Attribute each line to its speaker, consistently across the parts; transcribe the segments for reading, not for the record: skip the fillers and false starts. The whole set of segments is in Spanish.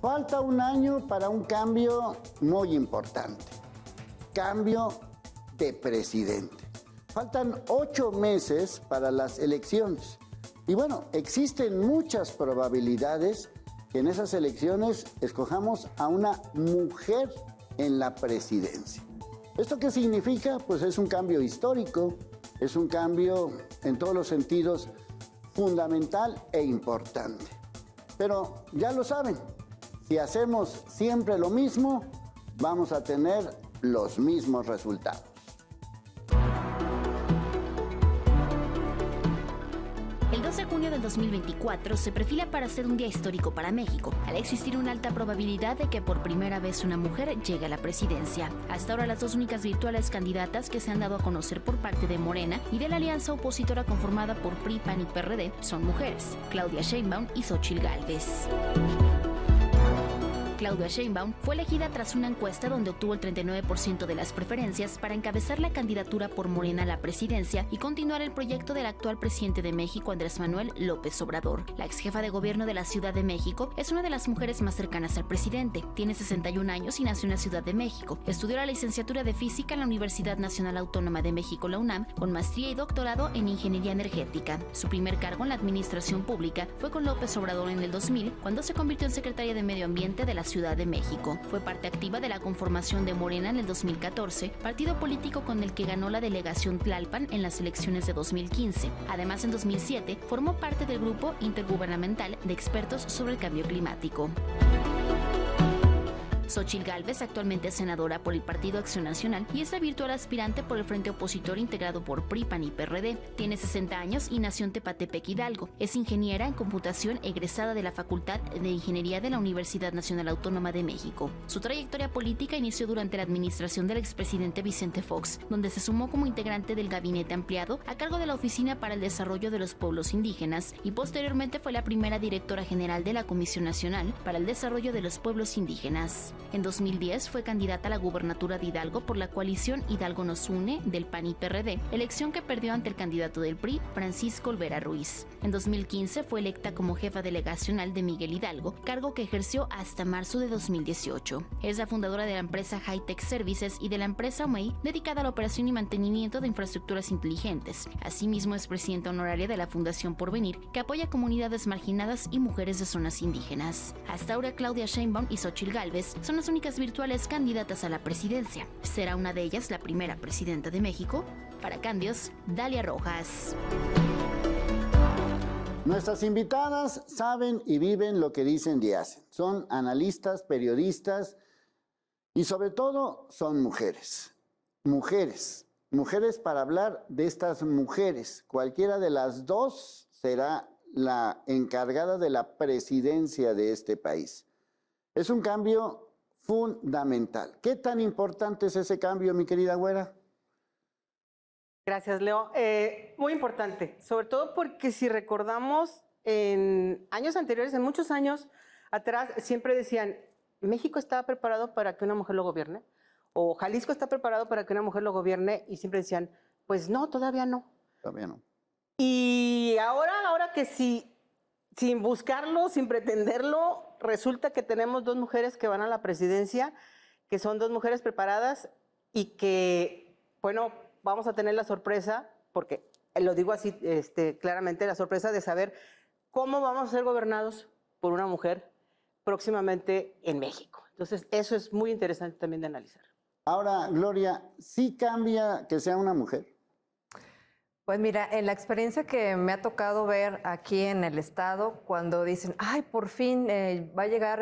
Speaker 1: Falta un año para un cambio muy importante, cambio de presidente. Faltan 8 meses para las elecciones. Y bueno, existen muchas probabilidades que en esas elecciones escojamos a una mujer en la presidencia. ¿Esto qué significa? Pues es un cambio histórico, es un cambio en todos los sentidos fundamental e importante. Pero ya lo saben, si hacemos siempre lo mismo, vamos a tener los mismos resultados.
Speaker 2: El 2 de junio del 2024 se perfila para ser un día histórico para México, al existir una alta probabilidad de que por primera vez una mujer llegue a la presidencia. Hasta ahora las dos únicas virtuales candidatas que se han dado a conocer por parte de Morena y de la alianza opositora conformada por PRI, PAN y PRD son mujeres, Claudia Sheinbaum y Xóchitl Gálvez. Claudia Sheinbaum fue elegida tras una encuesta donde obtuvo el 39% de las preferencias para encabezar la candidatura por Morena a la presidencia y continuar el proyecto del actual presidente de México, Andrés Manuel López Obrador. La exjefa de gobierno de la Ciudad de México es una de las mujeres más cercanas al presidente. Tiene 61 años y nació en la Ciudad de México. Estudió la licenciatura de Física en la Universidad Nacional Autónoma de México, la UNAM, con maestría y doctorado en Ingeniería Energética. Su primer cargo en la administración pública fue con López Obrador en el 2000, cuando se convirtió en secretaria de Medio Ambiente de la Ciudad de México. Fue parte activa de la conformación de Morena en el 2014, partido político con el que ganó la delegación Tlalpan en las elecciones de 2015. Además, en 2007 formó parte del Grupo Intergubernamental de Expertos sobre el Cambio Climático. Xóchitl Gálvez actualmente es senadora por el Partido Acción Nacional y es la virtual aspirante por el Frente Opositor integrado por PRI, PAN y PRD. Tiene 60 años y nació en Tepatepec, Hidalgo. Es ingeniera en computación egresada de la Facultad de Ingeniería de la Universidad Nacional Autónoma de México. Su trayectoria política inició durante la administración del expresidente Vicente Fox, donde se sumó como integrante del gabinete ampliado a cargo de la Oficina para el Desarrollo de los Pueblos Indígenas y posteriormente fue la primera directora general de la Comisión Nacional para el Desarrollo de los Pueblos Indígenas. En 2010 fue candidata a la gubernatura de Hidalgo por la coalición Hidalgo nos une del PAN y PRD, elección que perdió ante el candidato del PRI, Francisco Olvera Ruiz. En 2015 fue electa como jefa delegacional de Miguel Hidalgo, cargo que ejerció hasta marzo de 2018. Es la fundadora de la empresa Hightech Services y de la empresa OMEI, dedicada a la operación y mantenimiento de infraestructuras inteligentes. Asimismo es presidenta honoraria de la Fundación Porvenir, que apoya comunidades marginadas y mujeres de zonas indígenas. Hasta ahora Claudia Sheinbaum y Xóchitl Gálvez son las únicas virtuales candidatas a la presidencia. ¿Será una de ellas la primera presidenta de México? Para Cambios, Dalia Rojas.
Speaker 1: Nuestras invitadas saben y viven lo que dicen y hacen. Son analistas, periodistas y sobre todo son mujeres. Mujeres para hablar de estas mujeres. Cualquiera de las dos será la encargada de la presidencia de este país. Es un cambio fundamental. ¿Qué tan importante es ese cambio, mi querida güera?
Speaker 3: Gracias, Leo. Muy importante, sobre todo porque si recordamos en años anteriores, en muchos años atrás, siempre decían, México estaba preparado para que una mujer lo gobierne, o Jalisco está preparado para que una mujer lo gobierne, y siempre decían, pues no, todavía no.
Speaker 1: Todavía no.
Speaker 3: Y ahora que sí, sin buscarlo, sin pretenderlo, resulta que tenemos dos mujeres que van a la presidencia, que son dos mujeres preparadas y que, bueno, vamos a tener la sorpresa, porque lo digo así claramente, la sorpresa de saber cómo vamos a ser gobernados por una mujer próximamente en México. Entonces, eso es muy interesante también de analizar.
Speaker 1: Ahora, Gloria, ¿sí cambia que sea una mujer?
Speaker 4: Pues mira, en la experiencia que me ha tocado ver aquí en el estado, cuando dicen, ay, por fin va a llegar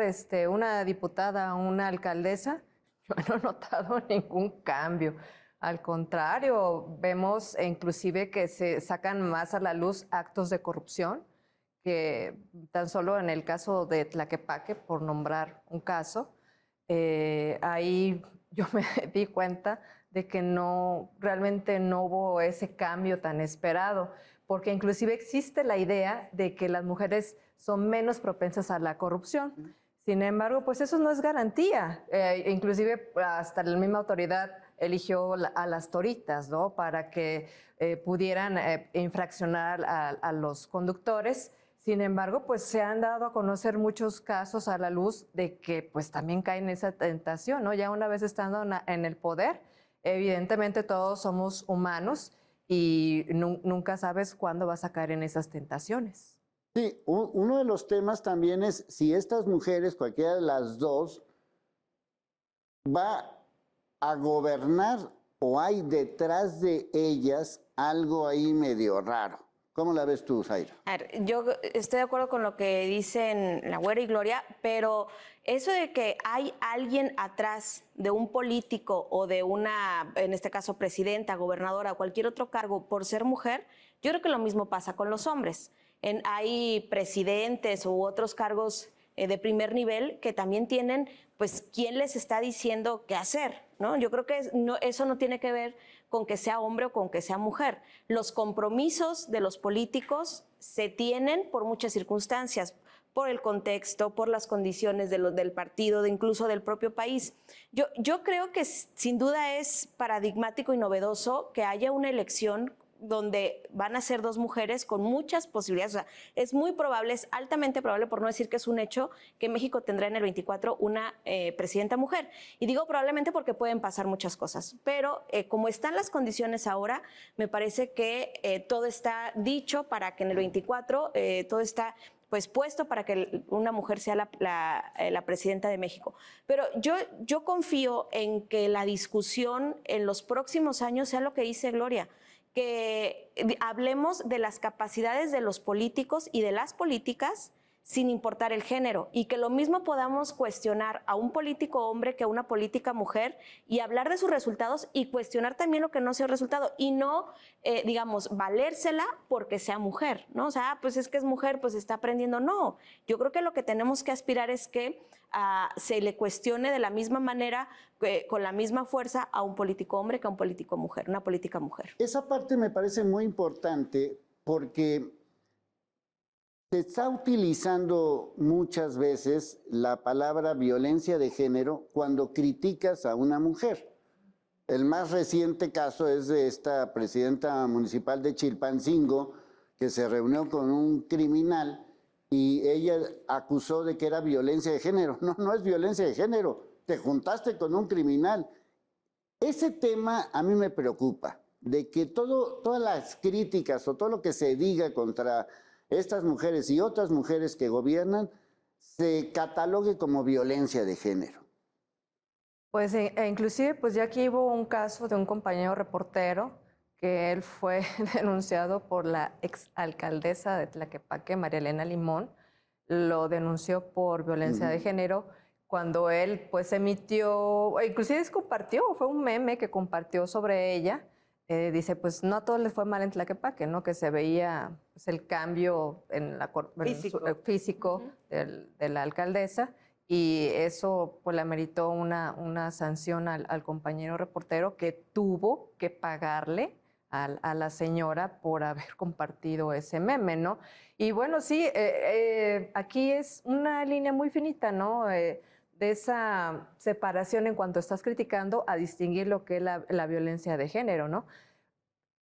Speaker 4: una diputada, una alcaldesa, yo no he notado ningún cambio. Al contrario, vemos inclusive que se sacan más a la luz actos de corrupción, que tan solo en el caso de Tlaquepaque, por nombrar un caso, ahí yo me di cuenta de que realmente no hubo ese cambio tan esperado, porque inclusive existe la idea de que las mujeres son menos propensas a la corrupción. Sin embargo, pues eso no es garantía. Inclusive hasta la misma autoridad eligió a las toritas, ¿no? Para que pudieran infraccionar a los conductores. Sin embargo, pues se han dado a conocer muchos casos a la luz de que pues también caen en esa tentación, ¿no? Ya una vez estando en el poder, evidentemente todos somos humanos y nunca sabes cuándo vas a caer en esas tentaciones.
Speaker 1: Sí, uno de los temas también es si estas mujeres, cualquiera de las dos, va a gobernar o hay detrás de ellas algo ahí medio raro. ¿Cómo la ves tú, Zaira?
Speaker 5: A ver, yo estoy de acuerdo con lo que dicen la Güera y Gloria, pero eso de que hay alguien atrás de un político o de una, en este caso, presidenta, gobernadora o cualquier otro cargo por ser mujer, yo creo que lo mismo pasa con los hombres. Hay presidentes u otros cargos de primer nivel que también tienen, pues, quién les está diciendo qué hacer, ¿no? Yo creo que eso no tiene que ver con que sea hombre o con que sea mujer. Los compromisos de los políticos se tienen por muchas circunstancias, por el contexto, por las condiciones del partido, incluso del propio país. Yo creo que sin duda es paradigmático y novedoso que haya una elección donde van a ser dos mujeres con muchas posibilidades. O sea, es muy probable, es altamente probable, por no decir que es un hecho, que México tendrá en el 24 una presidenta mujer. Y digo probablemente porque pueden pasar muchas cosas. Pero como están las condiciones ahora, me parece que todo está dicho para que en el 24 todo está pues puesto para que una mujer sea la presidenta de México. Pero yo confío en que la discusión en los próximos años sea lo que dice Gloria, que hablemos de las capacidades de los políticos y de las políticas sin importar el género, y que lo mismo podamos cuestionar a un político hombre que a una política mujer y hablar de sus resultados y cuestionar también lo que no sea el resultado y no, digamos, valérsela porque sea mujer, ¿no? O sea, pues es que es mujer, pues está aprendiendo. No, yo creo que lo que tenemos que aspirar es que se le cuestione de la misma manera, con la misma fuerza a un político hombre que a un político mujer, una política mujer.
Speaker 1: Esa parte me parece muy importante porque se está utilizando muchas veces la palabra violencia de género cuando criticas a una mujer. El más reciente caso es de esta presidenta municipal de Chilpancingo que se reunió con un criminal y ella acusó de que era violencia de género. No, no es violencia de género, te juntaste con un criminal. Ese tema a mí me preocupa, de que todas las críticas o todo lo que se diga contra estas mujeres y otras mujeres que gobiernan se catalogue como violencia de género.
Speaker 4: Pues inclusive pues ya aquí hubo un caso de un compañero reportero que él fue denunciado por la exalcaldesa de Tlaquepaque, María Elena Limón, lo denunció por violencia de género cuando él pues emitió, inclusive compartió, fue un meme que compartió sobre ella. Dice, pues no a todos les fue mal en Tlaquepaque, ¿no? Que se veía pues, el cambio en físico de la alcaldesa, y eso pues le ameritó una sanción al compañero reportero que tuvo que pagarle a la señora por haber compartido ese meme, ¿no? Y bueno, sí, aquí es una línea muy finita, ¿no? De esa separación en cuanto estás criticando a distinguir lo que es la violencia de género, ¿no?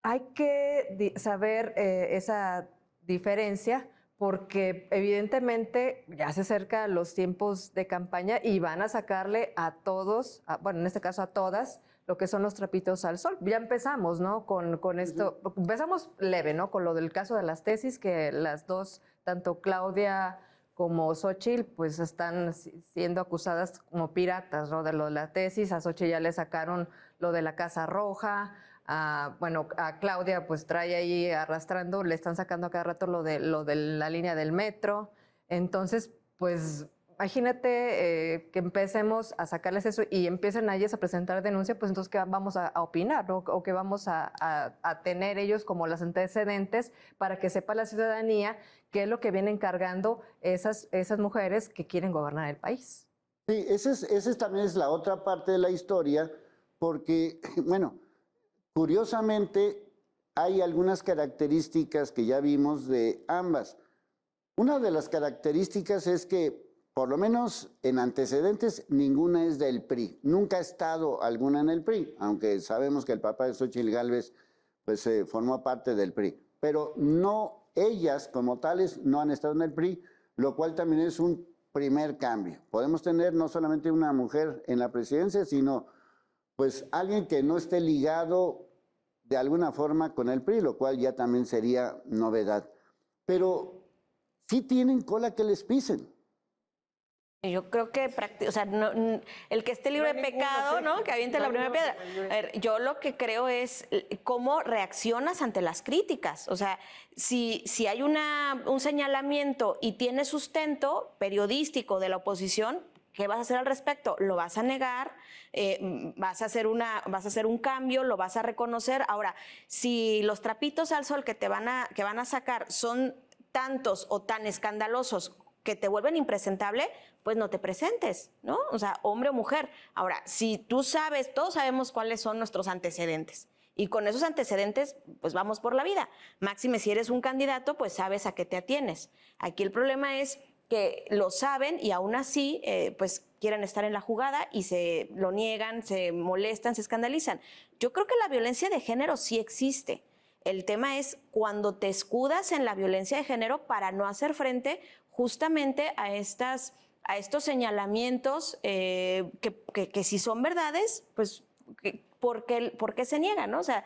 Speaker 4: Hay que saber esa diferencia porque evidentemente ya se acercan los tiempos de campaña y van a sacarle a todos, bueno, en este caso a todas, lo que son los trapitos al sol. Ya empezamos, ¿no? Con esto, empezamos leve, ¿no? Con lo del caso de las tesis, que las dos, tanto Claudia como Xóchitl, pues están siendo acusadas como piratas, ¿no? De lo de la tesis. A Xóchitl ya le sacaron lo de la Casa Roja. Bueno, a Claudia pues trae ahí arrastrando, le están sacando a cada rato lo de la línea del metro. Entonces, pues imagínate que empecemos a sacarles eso y empiecen a ellas a presentar denuncia, pues entonces ¿qué vamos a opinar, ¿no? O qué vamos a tener ellos como los antecedentes para que sepa la ciudadanía qué es lo que vienen cargando esas mujeres que quieren gobernar el país.
Speaker 1: Sí, esa también es la otra parte de la historia, porque, bueno, curiosamente, hay algunas características que ya vimos de ambas. Una de las características es que, por lo menos en antecedentes, ninguna es del PRI. Nunca ha estado alguna en el PRI, aunque sabemos que el papá de Xóchitl Gálvez pues, formó parte del PRI. Pero no, ellas como tales no han estado en el PRI, lo cual también es un primer cambio. Podemos tener no solamente una mujer en la presidencia, sino pues alguien que no esté ligado de alguna forma con el PRI, lo cual ya también sería novedad. Pero sí tienen cola que les pisen.
Speaker 5: Yo creo que, o sea, el que esté libre de pecado, ¿no? Que aviente la primera piedra. A ver, yo lo que creo es cómo reaccionas ante las críticas. O sea, si hay un señalamiento y tiene sustento periodístico de la oposición, ¿qué vas a hacer al respecto? ¿Lo vas a negar? ¿Vas a hacer un cambio? ¿Lo vas a reconocer? Ahora, si los trapitos al sol que van a sacar son tantos o tan escandalosos que te vuelven impresentable, pues no te presentes, ¿no? O sea, hombre o mujer. Ahora, si tú sabes, todos sabemos cuáles son nuestros antecedentes. Y con esos antecedentes, pues vamos por la vida. Máxime, si eres un candidato, pues sabes a qué te atienes. Aquí el problema es que lo saben y aún así, pues quieren estar en la jugada y se lo niegan, se molestan, se escandalizan. Yo creo que la violencia de género sí existe. El tema es cuando te escudas en la violencia de género para no hacer frente justamente a estos señalamientos que si son verdades, pues ¿por qué se niegan, ¿no? O sea,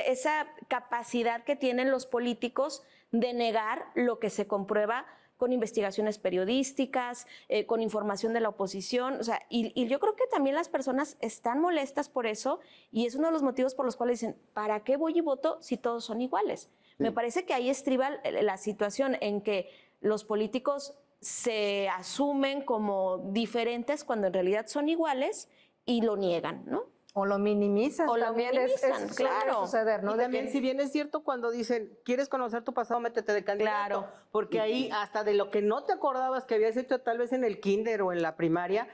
Speaker 5: esa capacidad que tienen los políticos de negar lo que se comprueba con investigaciones periodísticas, con información de la oposición, o sea, y yo creo que también las personas están molestas por eso y es uno de los motivos por los cuales dicen, ¿para qué voy y voto si todos son iguales? Sí. Me parece que ahí estriba la situación en que los políticos se asumen como diferentes cuando en realidad son iguales y lo niegan, ¿no?
Speaker 4: O lo minimizan.
Speaker 5: O
Speaker 4: también
Speaker 5: lo minimizan,
Speaker 4: es
Speaker 5: claro.
Speaker 4: Suceder, ¿no?
Speaker 3: Y también, si bien es cierto cuando dicen, ¿quieres conocer tu pasado? Métete de candidato.
Speaker 5: Claro.
Speaker 3: Porque ahí, hasta de lo que no te acordabas que habías hecho tal vez en el kinder o en la primaria,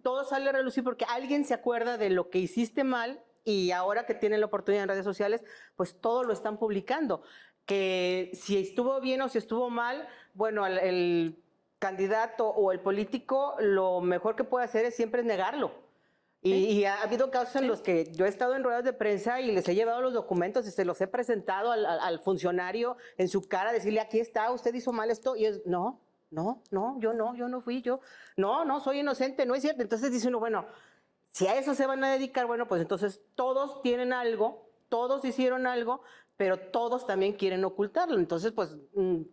Speaker 3: todo sale a relucir porque alguien se acuerda de lo que hiciste mal y ahora que tienen la oportunidad en redes sociales, pues todo lo están publicando. Que si estuvo bien o si estuvo mal, bueno, el candidato o el político, lo mejor que puede hacer es siempre negarlo. Y ha habido casos en los que yo he estado en ruedas de prensa y les he llevado los documentos y se los he presentado al funcionario en su cara, decirle, aquí está, usted hizo mal esto. Y es, no, yo no fui, no, soy inocente, no es cierto. Entonces dice uno, bueno, si a eso se van a dedicar, bueno, pues entonces todos tienen algo, todos hicieron algo, pero todos también quieren ocultarlo. Entonces, pues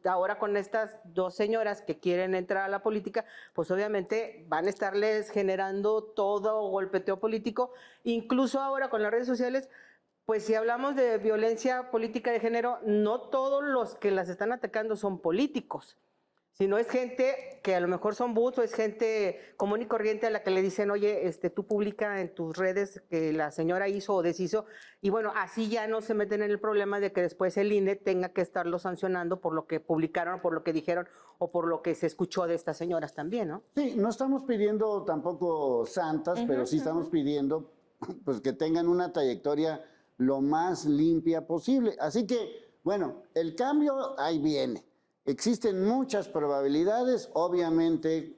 Speaker 3: ahora con estas dos señoras que quieren entrar a la política, pues obviamente van a estarles generando todo golpeteo político. Incluso ahora con las redes sociales, pues si hablamos de violencia política de género, no todos los que las están atacando son políticos, sino es gente que a lo mejor son bots o es gente común y corriente a la que le dicen, oye, tú publica en tus redes que la señora hizo o deshizo, y bueno, así ya no se meten en el problema de que después el INE tenga que estarlo sancionando por lo que publicaron, por lo que dijeron o por lo que se escuchó de estas señoras también, ¿no?
Speaker 1: Sí, no estamos pidiendo tampoco santas, pero sí estamos pidiendo pues, que tengan una trayectoria lo más limpia posible. Así que, bueno, el cambio ahí viene. Existen muchas probabilidades, obviamente,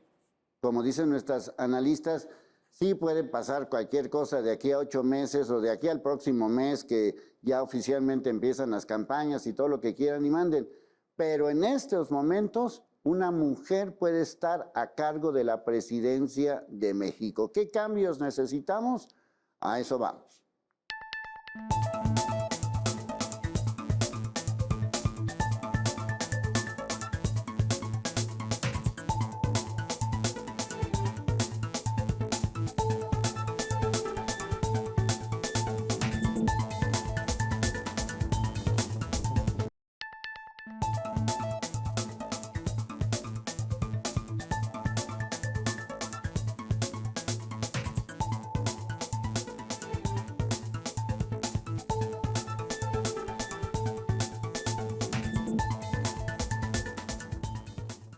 Speaker 1: como dicen nuestras analistas, sí puede pasar cualquier cosa de aquí a 8 meses o de aquí al próximo mes que ya oficialmente empiezan las campañas y todo lo que quieran y manden. Pero en estos momentos, una mujer puede estar a cargo de la presidencia de México. ¿Qué cambios necesitamos? A eso vamos.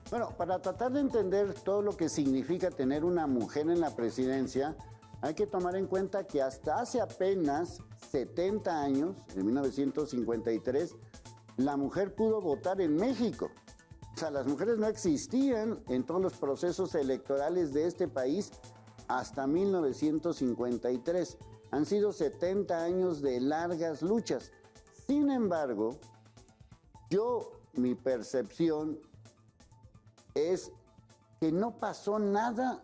Speaker 1: Bueno, para tratar de entender todo lo que significa tener una mujer en la presidencia, hay que tomar en cuenta que hasta hace apenas 70 años, en 1953, la mujer pudo votar en México. O sea, las mujeres no existían en todos los procesos electorales de este país hasta 1953. Han sido 70 años de largas luchas. Sin embargo, mi percepción es que no pasó nada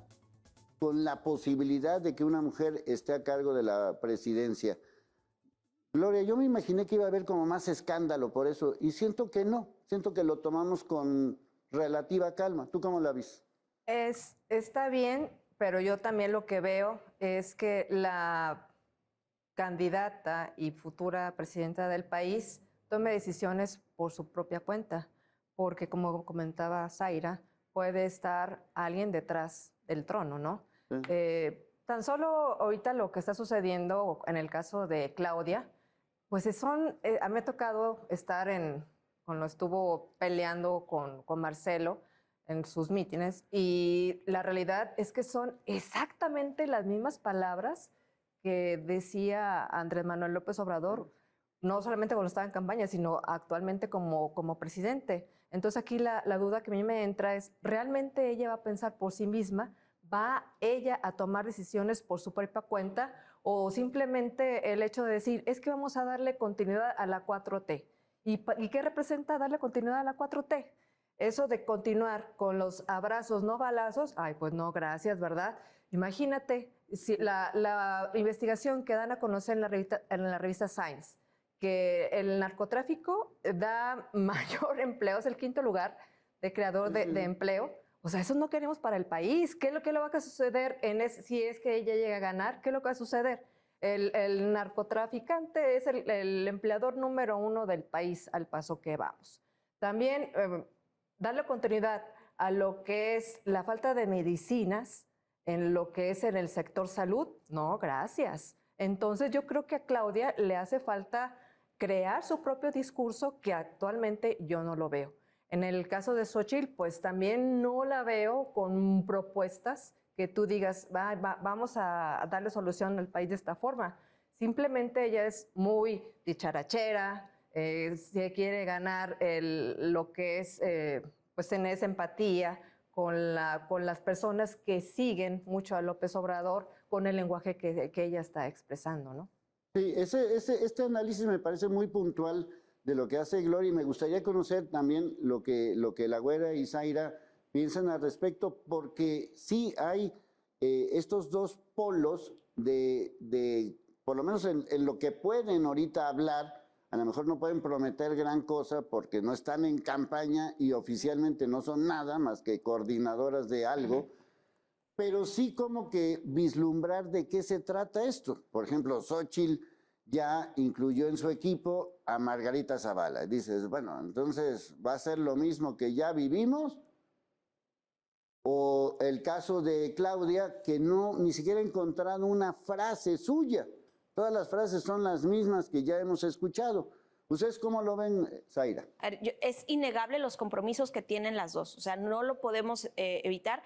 Speaker 1: con la posibilidad de que una mujer esté a cargo de la presidencia. Gloria, yo me imaginé que iba a haber como más escándalo por eso, y siento que no, siento que lo tomamos con relativa calma. ¿Tú cómo la ves?
Speaker 4: Está bien, pero yo también lo que veo es que la candidata y futura presidenta del país tome decisiones por su propia cuenta, porque como comentaba Zaira, puede estar alguien detrás del trono, ¿no? Sí. Tan solo ahorita lo que está sucediendo en el caso de Claudia, pues a mí me ha tocado estar cuando estuvo peleando con Marcelo en sus mítines, y la realidad es que son exactamente las mismas palabras que decía Andrés Manuel López Obrador, no solamente cuando estaba en campaña, sino actualmente como presidente. Entonces aquí la duda que a mí me entra es, ¿realmente ella va a pensar por sí misma? ¿Va ella a tomar decisiones por su propia cuenta? ¿O simplemente el hecho de decir, es que vamos a darle continuidad a la 4T? ¿Y qué representa darle continuidad a la 4T? Eso de continuar con los abrazos, no balazos, ay, pues no, gracias, ¿verdad? Imagínate si la investigación que dan a conocer en la revista Science, que el narcotráfico da mayor empleo, es el 5º lugar de creador de empleo. O sea, eso no queremos para el país. ¿Qué es lo que va a suceder si es que ella llega a ganar? ¿Qué es lo que va a suceder? El narcotraficante es el empleador número 1 del país al paso que vamos. También darle continuidad a lo que es la falta de medicinas, en lo que es en el sector salud, no, gracias. Entonces yo creo que a Claudia le hace falta crear su propio discurso, que actualmente yo no lo veo. En el caso de Xóchitl, pues también no la veo con propuestas que tú digas, vamos a darle solución al país de esta forma. Simplemente ella es muy dicharachera, se quiere ganar lo que es, pues en esa empatía con las personas que siguen mucho a López Obrador, con el lenguaje que ella está expresando, ¿no?
Speaker 1: Sí, este análisis me parece muy puntual de lo que hace Gloria, y me gustaría conocer también lo que la Güera y Zaira piensan al respecto, porque sí hay estos dos polos por lo menos en lo que pueden ahorita hablar. A lo mejor no pueden prometer gran cosa porque no están en campaña y oficialmente no son nada más que coordinadoras de algo, pero sí como que vislumbrar de qué se trata esto. Por ejemplo, Xóchitl ya incluyó en su equipo a Margarita Zavala. Dices, bueno, entonces ¿va a ser lo mismo que ya vivimos? O el caso de Claudia, que ni siquiera ha encontrado una frase suya. Todas las frases son las mismas que ya hemos escuchado. ¿Ustedes cómo lo ven, Zaira?
Speaker 5: Es innegable los compromisos que tienen las dos. O sea, no lo podemos evitar.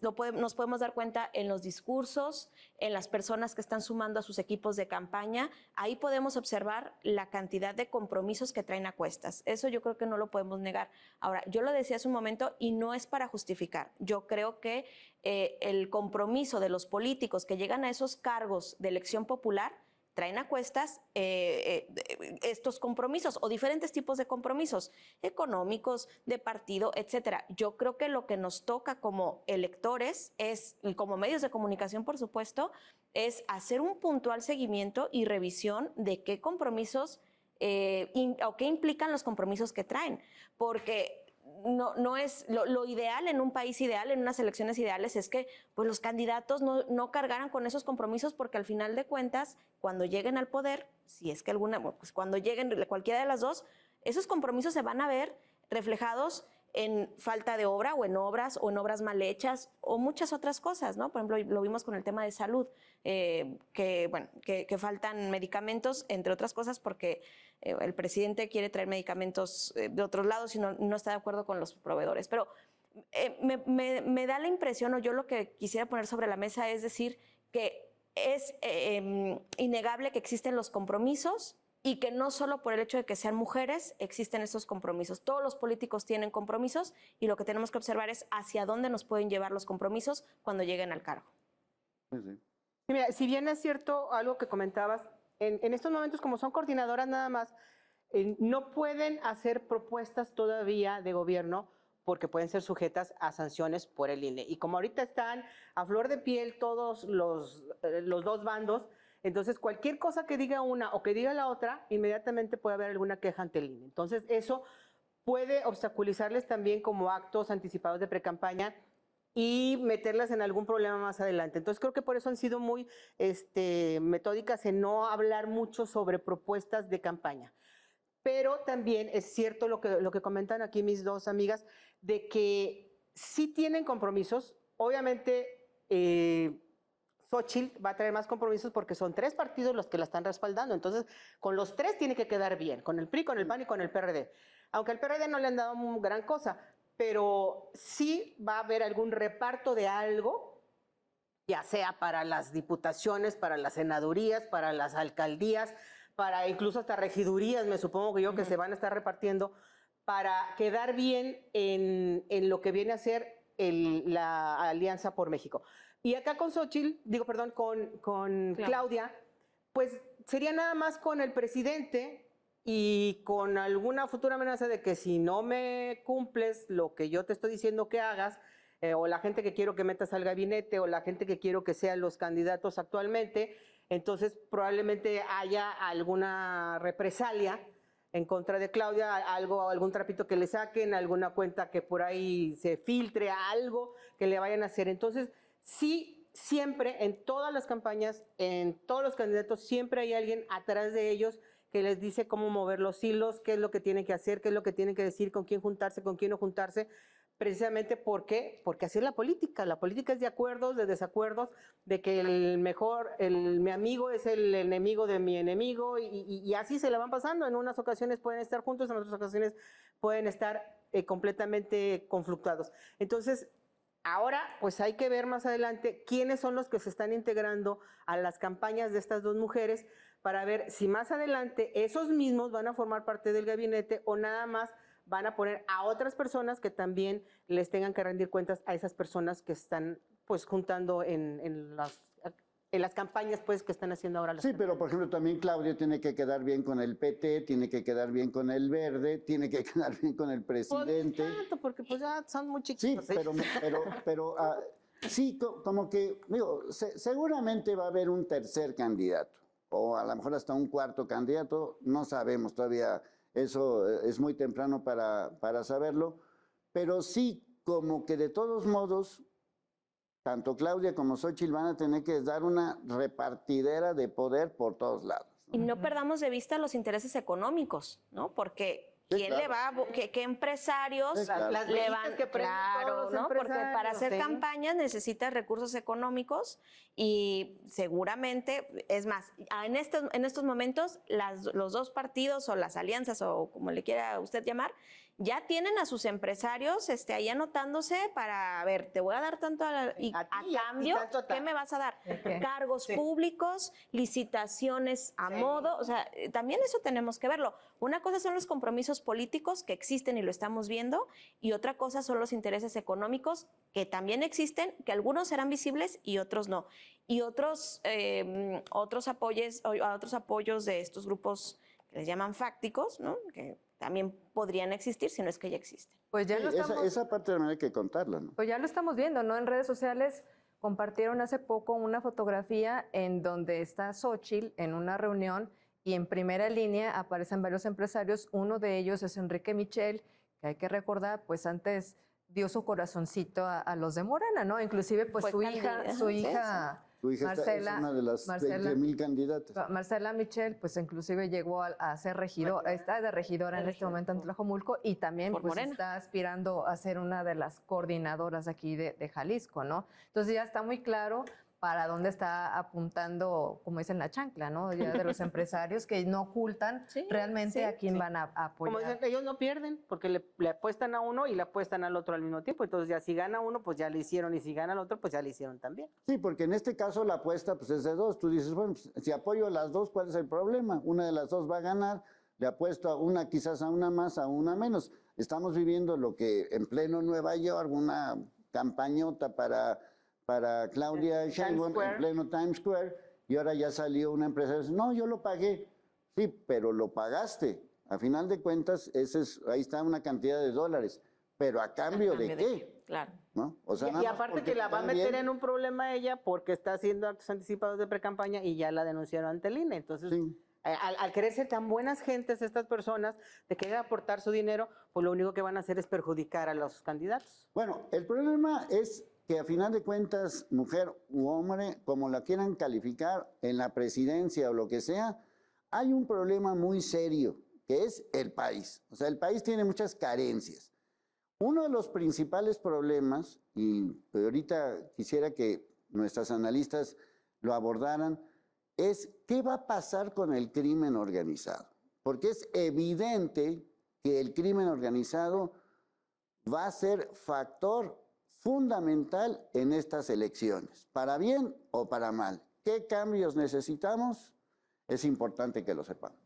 Speaker 5: Nos podemos dar cuenta en los discursos, en las personas que están sumando a sus equipos de campaña. Ahí podemos observar la cantidad de compromisos que traen a cuestas. Eso yo creo que no lo podemos negar. Ahora, yo lo decía hace un momento y no es para justificar. Yo creo que el compromiso de los políticos que llegan a esos cargos de elección popular traen a cuestas estos compromisos o diferentes tipos de compromisos económicos, de partido, etcétera. Yo creo que lo que nos toca como electores y como medios de comunicación, por supuesto, es hacer un puntual seguimiento y revisión de qué compromisos o qué implican los compromisos que traen, porque no es lo ideal en un país ideal, en unas elecciones ideales, es que pues, los candidatos no cargaran con esos compromisos, porque al final de cuentas, cuando lleguen al poder, si es que pues cuando lleguen cualquiera de las dos, esos compromisos se van a ver reflejados en falta de obra o en obras mal hechas o muchas otras cosas, ¿no? Por ejemplo, lo vimos con el tema de salud, que faltan medicamentos, entre otras cosas, porque el presidente quiere traer medicamentos de otros lados y no está de acuerdo con los proveedores. Pero me da la impresión, o yo lo que quisiera poner sobre la mesa es decir que es innegable que existen los compromisos y que no solo por el hecho de que sean mujeres existen esos compromisos. Todos los políticos tienen compromisos y lo que tenemos que observar es hacia dónde nos pueden llevar los compromisos cuando lleguen al cargo.
Speaker 1: Sí.
Speaker 3: Y mira, si bien es cierto algo que comentabas, en estos momentos como son coordinadoras nada más, no pueden hacer propuestas todavía de gobierno porque pueden ser sujetas a sanciones por el INE. Y como ahorita están a flor de piel todos los dos bandos, entonces cualquier cosa que diga una o que diga la otra, inmediatamente puede haber alguna queja ante el INE. Entonces eso puede obstaculizarles también como actos anticipados de precampaña y meterlas en algún problema más adelante. Entonces creo que por eso han sido muy metódicas en no hablar mucho sobre propuestas de campaña. Pero también es cierto lo que comentan aquí mis dos amigas, de que sí tienen compromisos. Obviamente, Xóchitl va a traer más compromisos porque son 3 partidos los que la están respaldando. Entonces, con los 3 tiene que quedar bien, con el PRI, con el PAN y con el PRD. Aunque al PRD no le han dado gran cosa, pero sí va a haber algún reparto de algo, ya sea para las diputaciones, para las senadurías, para las alcaldías, para incluso hasta regidurías, me supongo que yo, que se van a estar repartiendo, para quedar bien en lo que viene a ser la Alianza por México. Y acá con con Claudia, pues sería nada más con el presidente y con alguna futura amenaza de que si no me cumples lo que yo te estoy diciendo que hagas, o la gente que quiero que metas al gabinete, o la gente que quiero que sean los candidatos actualmente, entonces probablemente haya alguna represalia en contra de Claudia, algún trapito que le saquen, alguna cuenta que por ahí se filtre, algo que le vayan a hacer. Entonces, sí, siempre, en todas las campañas, en todos los candidatos, siempre hay alguien atrás de ellos que les dice cómo mover los hilos, qué es lo que tienen que hacer, qué es lo que tienen que decir, con quién juntarse, con quién no juntarse, precisamente porque así es la política es de acuerdos, de desacuerdos, de que mi amigo es el enemigo de mi enemigo y así se la van pasando. En unas ocasiones pueden estar juntos, en otras ocasiones pueden estar completamente conflictuados. Entonces, ahora pues hay que ver más adelante quiénes son los que se están integrando a las campañas de estas dos mujeres para ver si más adelante esos mismos van a formar parte del gabinete o nada más van a poner a otras personas que también les tengan que rendir cuentas a esas personas que están pues juntando en las campañas pues que están haciendo ahora.
Speaker 1: Sí, pero por ejemplo también Claudia tiene que quedar bien con el PT, tiene que quedar bien con el Verde, tiene que quedar bien con el presidente.
Speaker 3: Pues tanto, porque pues ya son muy
Speaker 1: Sí,
Speaker 3: chiquitos.
Speaker 1: pero sí, como que, digo, seguramente va a haber un tercer candidato, o a lo mejor hasta un cuarto candidato, no sabemos todavía. Eso es muy temprano para saberlo, pero sí, como que de todos modos, tanto Claudia como Xóchitl van a tener que dar una repartidera de poder por todos lados, ¿no?
Speaker 5: Y no perdamos de vista los intereses económicos, ¿no? Porque
Speaker 1: Sí,
Speaker 5: ¿quién le va qué empresarios
Speaker 1: Sí, claro.
Speaker 3: Las
Speaker 5: le
Speaker 3: velitas
Speaker 5: van?
Speaker 3: que prenden todos
Speaker 5: Claro,
Speaker 3: los
Speaker 5: ¿no? Porque para
Speaker 3: empresarios,
Speaker 5: hacer
Speaker 3: sí.
Speaker 5: campañas necesitas recursos económicos y seguramente, es más, en estos momentos los dos partidos o las alianzas o como le quiera usted llamar, ya tienen a sus empresarios ahí anotándose para, a ver, te voy a dar tanto a
Speaker 3: ti,
Speaker 5: cambio,
Speaker 3: tanto a
Speaker 5: ¿qué me vas a dar?
Speaker 4: ¿Qué?
Speaker 5: Cargos
Speaker 3: Sí.
Speaker 5: públicos, licitaciones a
Speaker 3: Sí.
Speaker 5: modo, o sea, también eso tenemos que verlo. Una cosa son los compromisos políticos que existen y lo estamos viendo, y otra cosa son los intereses económicos que también existen, que algunos serán visibles y otros no. Y otros apoyos de estos grupos que les llaman fácticos, ¿no? Que también podrían existir si no es que ya existen.
Speaker 4: Pues ya
Speaker 1: Sí,
Speaker 4: lo estamos...
Speaker 1: esa parte también hay que contarla, ¿no?
Speaker 4: Pues ya lo estamos viendo, ¿no? En redes sociales compartieron hace poco una fotografía en donde está Xóchitl en una reunión y en primera línea aparecen varios empresarios. Uno de ellos es Enrique Michel, que hay que recordar, pues antes dio su corazoncito a los de Morena, ¿no? Inclusive, pues
Speaker 5: Fue
Speaker 4: su hija
Speaker 1: Tu hija
Speaker 4: Marcela,
Speaker 1: es una de las
Speaker 4: Marcela.
Speaker 1: 20,000 candidatas.
Speaker 4: Marcela Michel, pues inclusive llegó a ser regidora, está de regidora en este momento en Tlajomulco y también
Speaker 5: Por
Speaker 4: pues
Speaker 5: Morena.
Speaker 4: está aspirando a ser una de las coordinadoras aquí de Jalisco, ¿no? Entonces ya está muy claro para dónde está apuntando, como dicen, la chancla, ¿no? Ya de los empresarios que no ocultan realmente a quién van a apoyar.
Speaker 3: Como dicen, ellos no pierden porque le apuestan a uno y le apuestan al otro al mismo tiempo. Entonces ya si gana uno, pues ya le hicieron, y si gana el otro, pues ya le hicieron también.
Speaker 1: Sí, porque en este caso la apuesta pues es de dos. Tú dices, bueno, pues, si apoyo a las dos, ¿cuál es el problema? Una de las dos va a ganar, le apuesto a una, quizás a una más, a una menos. Estamos viviendo lo que en pleno Nueva York, una campañota para Claudia Sheinbaum en pleno Times Square, y ahora ya salió una empresa y dice, no, yo lo pagué. Sí, pero lo pagaste. A final de cuentas, ahí está una cantidad de dólares. ¿Pero a cambio de qué?
Speaker 5: Claro.
Speaker 1: ¿No? O sea,
Speaker 3: Y aparte que la va a meter en un problema ella porque está haciendo actos anticipados de precampaña y ya la denunciaron ante el INE. Entonces,
Speaker 1: sí.
Speaker 3: Al querer ser tan buenas gentes estas personas, de querer aportar su dinero, pues lo único que van a hacer es perjudicar a los candidatos.
Speaker 1: Bueno, el problema es que a final de cuentas, mujer u hombre, como la quieran calificar en la presidencia o lo que sea, hay un problema muy serio, que es el país. O sea, el país tiene muchas carencias. Uno de los principales problemas, y ahorita quisiera que nuestras analistas lo abordaran, es qué va a pasar con el crimen organizado. Porque es evidente que el crimen organizado va a ser factor fundamental en estas elecciones, para bien o para mal. ¿Qué cambios necesitamos? Es importante que lo sepamos.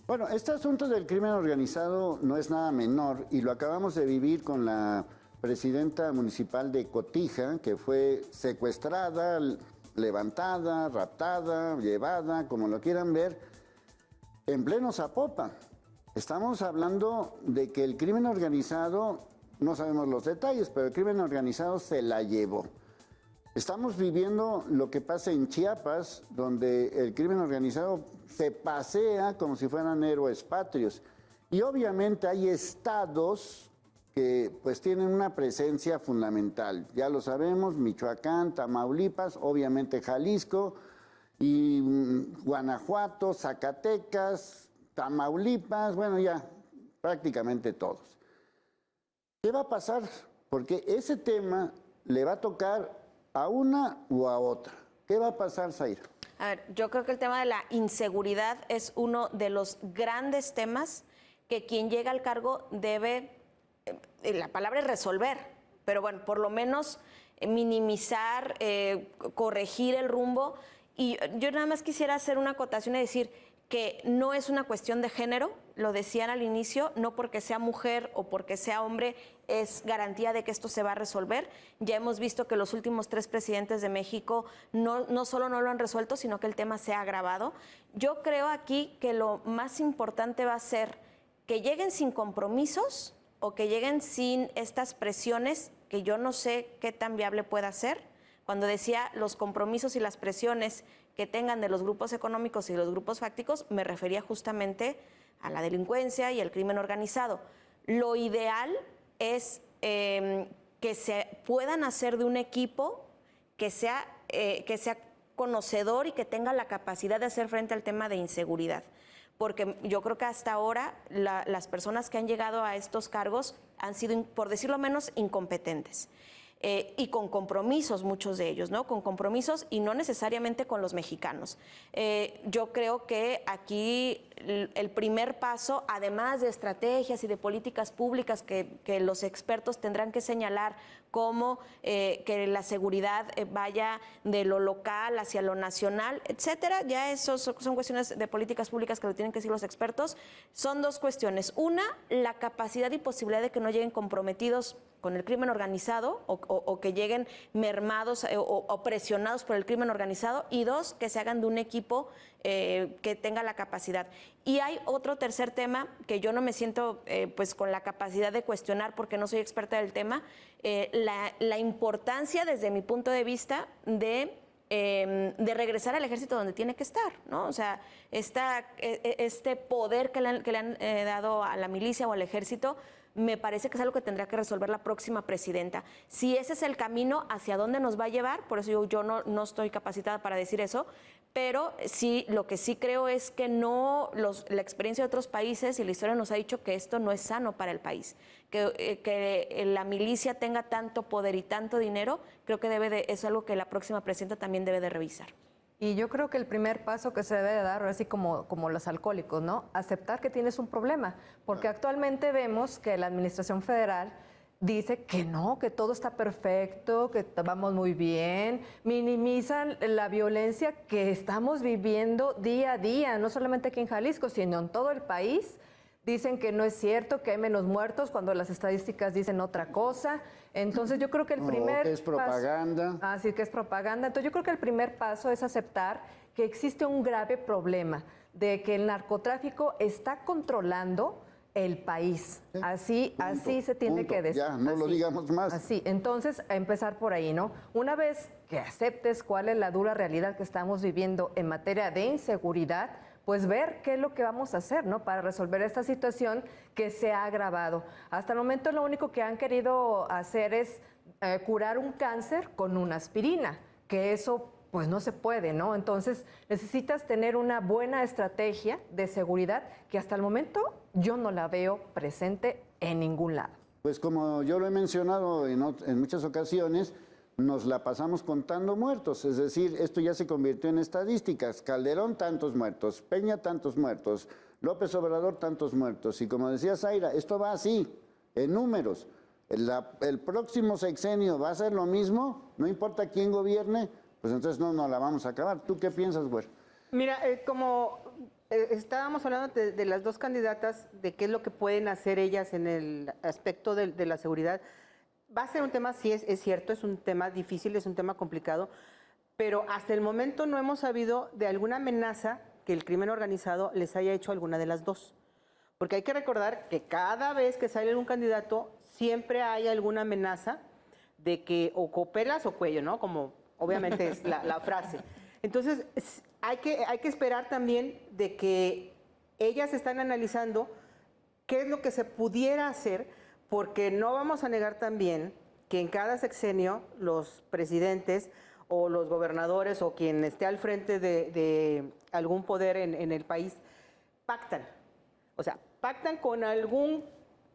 Speaker 1: Bueno, este asunto del crimen organizado no es nada menor y lo acabamos de vivir con la presidenta municipal de Cotija, que fue secuestrada, levantada, raptada, llevada, como lo quieran ver, en pleno Zapopan. Estamos hablando de que el crimen organizado, no sabemos los detalles, pero el crimen organizado se la llevó. Estamos viviendo lo que pasa en Chiapas, donde el crimen organizado se pasea como si fueran héroes patrios. Y obviamente hay estados que pues tienen una presencia fundamental. Ya lo sabemos, Michoacán, Tamaulipas, obviamente Jalisco, y Guanajuato, Zacatecas, Tamaulipas, bueno, ya prácticamente todos. ¿Qué va a pasar? Porque ese tema le va a tocar a una u a otra. ¿Qué va a pasar, Zaira?
Speaker 5: A ver, yo creo que el tema de la inseguridad es uno de los grandes temas que quien llega al cargo debe, la palabra es resolver, pero bueno, por lo menos minimizar, corregir el rumbo. Y yo nada más quisiera hacer una acotación y decir que no es una cuestión de género, lo decían al inicio, no porque sea mujer o porque sea hombre es garantía de que esto se va a resolver. Ya hemos visto que los últimos 3 presidentes de México no solo no lo han resuelto, sino que el tema se ha agravado. Yo creo aquí que lo más importante va a ser que lleguen sin compromisos o que lleguen sin estas presiones, que yo no sé qué tan viable pueda ser. Cuando decía los compromisos y las presiones que tengan de los grupos económicos y los grupos fácticos, me refería justamente a la delincuencia y al crimen organizado. Lo ideal es que se puedan hacer de un equipo que sea conocedor y que tenga la capacidad de hacer frente al tema de inseguridad. Porque yo creo que hasta ahora las personas que han llegado a estos cargos han sido, por decirlo menos, incompetentes. Y con compromisos, muchos de ellos, ¿no? Con compromisos y no necesariamente con los mexicanos. Yo creo que aquí el primer paso, además de estrategias y de políticas públicas que los expertos tendrán que señalar, como que la seguridad vaya de lo local hacia lo nacional, etcétera, ya eso son cuestiones de políticas públicas que lo tienen que decir los expertos. Son 2 cuestiones. Una, la capacidad y posibilidad de que no lleguen comprometidos con el crimen organizado o que lleguen mermados o presionados por el crimen organizado. Y 2, que se hagan de un equipo que tenga la capacidad. Y hay otro tercer tema que yo no me siento pues con la capacidad de cuestionar porque no soy experta del tema, la importancia desde mi punto de vista de regresar al ejército donde tiene que estar, ¿no? O sea, este poder que le han dado a la milicia o al ejército, me parece que es algo que tendría que resolver la próxima presidenta. Si ese es el camino, ¿hacia dónde nos va a llevar? Por eso yo no estoy capacitada para decir eso, pero sí, lo que sí creo es que la experiencia de otros países y la historia nos ha dicho que esto no es sano para el país. Que la milicia tenga tanto poder y tanto dinero, creo que es algo que la próxima presidenta también debe de revisar.
Speaker 4: Y yo creo que el primer paso que se debe de dar, así como los alcohólicos, ¿no? Aceptar que tienes un problema, porque actualmente vemos que la Administración Federal dice que no, que todo está perfecto, que vamos muy bien, minimizan la violencia que estamos viviendo día a día, no solamente aquí en Jalisco, sino en todo el país. Dicen que no es cierto, que hay menos muertos cuando las estadísticas dicen otra cosa. Entonces yo creo que el primer
Speaker 1: que es propaganda.
Speaker 4: Sí, que es propaganda. Entonces yo creo que el primer paso es aceptar que existe un grave problema de que el narcotráfico está controlando el país. Así se tiene que decir.
Speaker 1: Ya, no lo digamos más.
Speaker 4: Así, entonces a empezar por ahí, ¿no? Una vez que aceptes cuál es la dura realidad que estamos viviendo en materia de inseguridad, pues ver qué es lo que vamos a hacer, ¿no? Para resolver esta situación que se ha agravado. Hasta el momento lo único que han querido hacer es curar un cáncer con una aspirina, que eso pues no se puede, ¿no? Entonces necesitas tener una buena estrategia de seguridad que hasta el momento yo no la veo presente en ningún lado.
Speaker 1: Pues como yo lo he mencionado en muchas ocasiones, nos la pasamos contando muertos, es decir, esto ya se convirtió en estadísticas. Calderón, tantos muertos, Peña, tantos muertos, López Obrador, tantos muertos. Y como decía Zaira, esto va así, en números. El próximo sexenio va a ser lo mismo, no importa quién gobierne, pues entonces no la vamos a acabar. ¿Tú qué piensas, güey?
Speaker 3: Mira, como estábamos hablando de las dos candidatas, de qué es lo que pueden hacer ellas en el aspecto de la seguridad, va a ser un tema, sí, es cierto, es un tema difícil, es un tema complicado, pero hasta el momento no hemos sabido de alguna amenaza que el crimen organizado les haya hecho a alguna de las dos. Porque hay que recordar que cada vez que sale un candidato, siempre hay alguna amenaza de que o copelas o cuello, ¿no? Como obviamente es la frase. Entonces, hay que esperar también de que ellas están analizando qué es lo que se pudiera hacer, porque no vamos a negar también que en cada sexenio los presidentes o los gobernadores o quien esté al frente de algún poder en el país pactan. O sea, pactan con algún